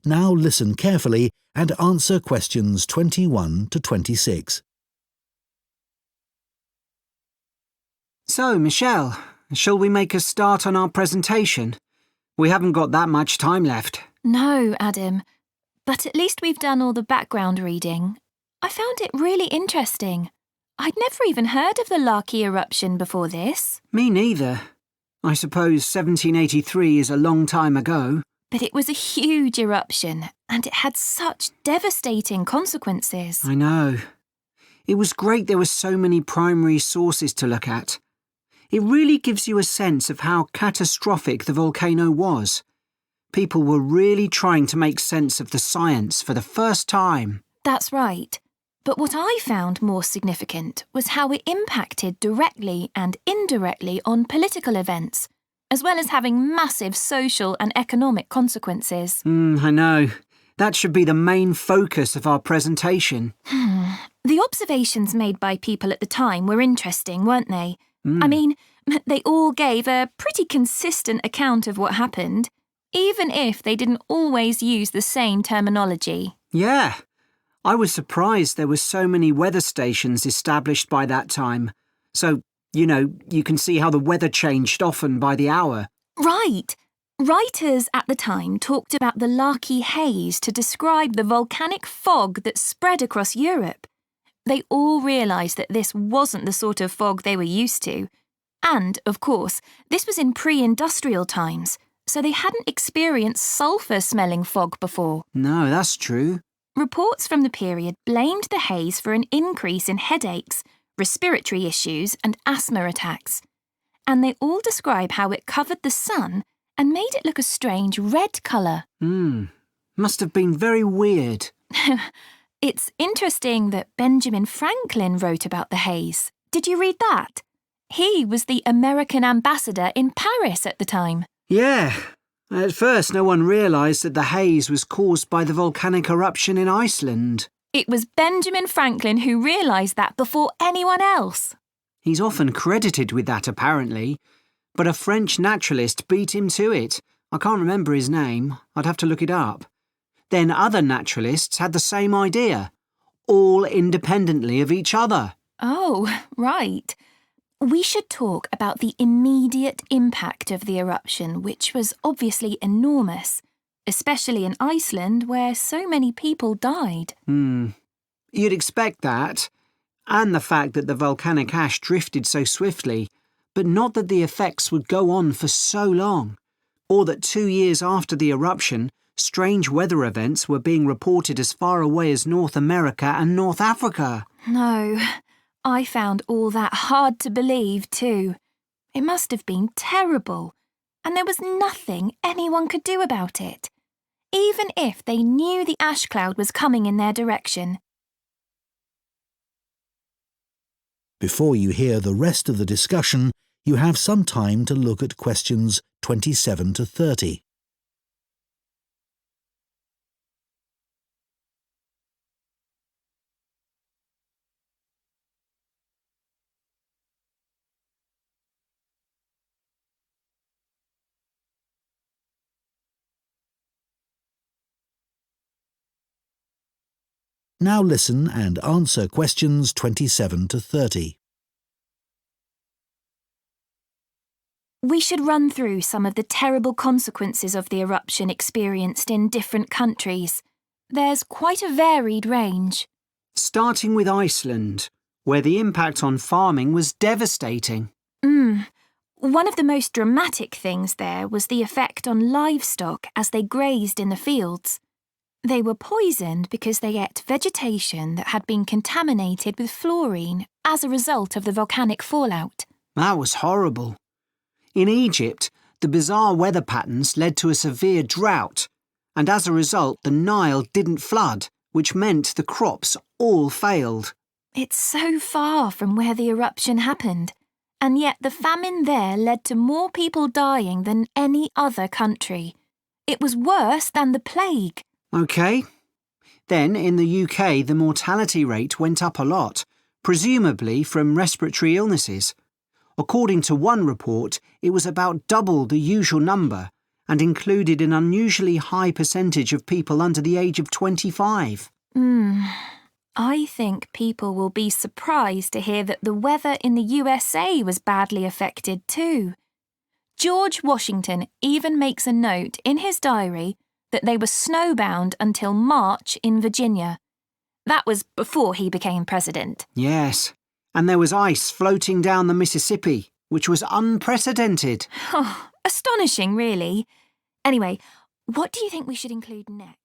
Now listen carefully and answer questions 21 to 26. So, Michelle, shall we make a start on our presentation? We haven't got that much time left. No, Adam. But at least we've done all the background reading. I found it really interesting. I'd never even heard of the Laki eruption before this. Me neither. I suppose 1783 is a long time ago. But it was a huge eruption, and it had such devastating consequences. I know. It was great there were so many primary sources to look at. It really gives you a sense of how catastrophic the volcano was. People were really trying to make sense of the science for the first time. That's right. But what I found more significant was how it impacted directly and indirectly on political events, as well as having massive social and economic consequences. I know. That should be the main focus of our presentation. The observations made by people at the time were interesting, weren't they? I mean, they all gave a pretty consistent account of what happened, even if they didn't always use the same terminology. Yeah. I was surprised there were so many weather stations established by that time. So, you can see how the weather changed often by the hour. Right. Writers at the time talked about the Laki haze to describe the volcanic fog that spread across Europe. They all realised that this wasn't the sort of fog they were used to. And, of course, this was in pre-industrial times, so they hadn't experienced sulphur-smelling fog before. No, that's true. Reports from the period blamed the haze for an increase in headaches, respiratory issues and asthma attacks. And they all describe how it covered the sun and made it look a strange red colour. Must have been very weird. It's interesting that Benjamin Franklin wrote about the haze. Did you read that? He was the American ambassador in Paris at the time. Yeah. At first, no one realised that the haze was caused by the volcanic eruption in Iceland. It was Benjamin Franklin who realised that before anyone else. He's often credited with that, apparently. But a French naturalist beat him to it. I can't remember his name. I'd have to look it up. Then other naturalists had the same idea, all independently of each other. Oh, right. We should talk about the immediate impact of the eruption, which was obviously enormous, especially in Iceland, where so many people died. You'd expect that, and the fact that the volcanic ash drifted so swiftly, but not that the effects would go on for so long, or that 2 years after the eruption, strange weather events were being reported as far away as North America and North Africa. No, I found all that hard to believe too. It must have been terrible, and there was nothing anyone could do about it, even if they knew the ash cloud was coming in their direction. Before you hear the rest of the discussion, you have some time to look at questions 27 to 30. Now listen and answer questions 27 to 30. We should run through some of the terrible consequences of the eruption experienced in different countries. There's quite a varied range. Starting with Iceland, where the impact on farming was devastating. One of the most dramatic things there was the effect on livestock as they grazed in the fields. They were poisoned because they ate vegetation that had been contaminated with fluorine as a result of the volcanic fallout. That was horrible. In Egypt, the bizarre weather patterns led to a severe drought, and as a result, the Nile didn't flood, which meant the crops all failed. It's so far from where the eruption happened, and yet the famine there led to more people dying than any other country. It was worse than the plague. OK. Then, in the UK, the mortality rate went up a lot, presumably from respiratory illnesses. According to one report, it was about double the usual number, and included an unusually high percentage of people under the age of 25. I think people will be surprised to hear that the weather in the USA was badly affected too. George Washington even makes a note in his diary that they were snowbound until March in Virginia. That was before he became president. Yes, and there was ice floating down the Mississippi, which was unprecedented. Astonishing, really. Anyway, what do you think we should include next?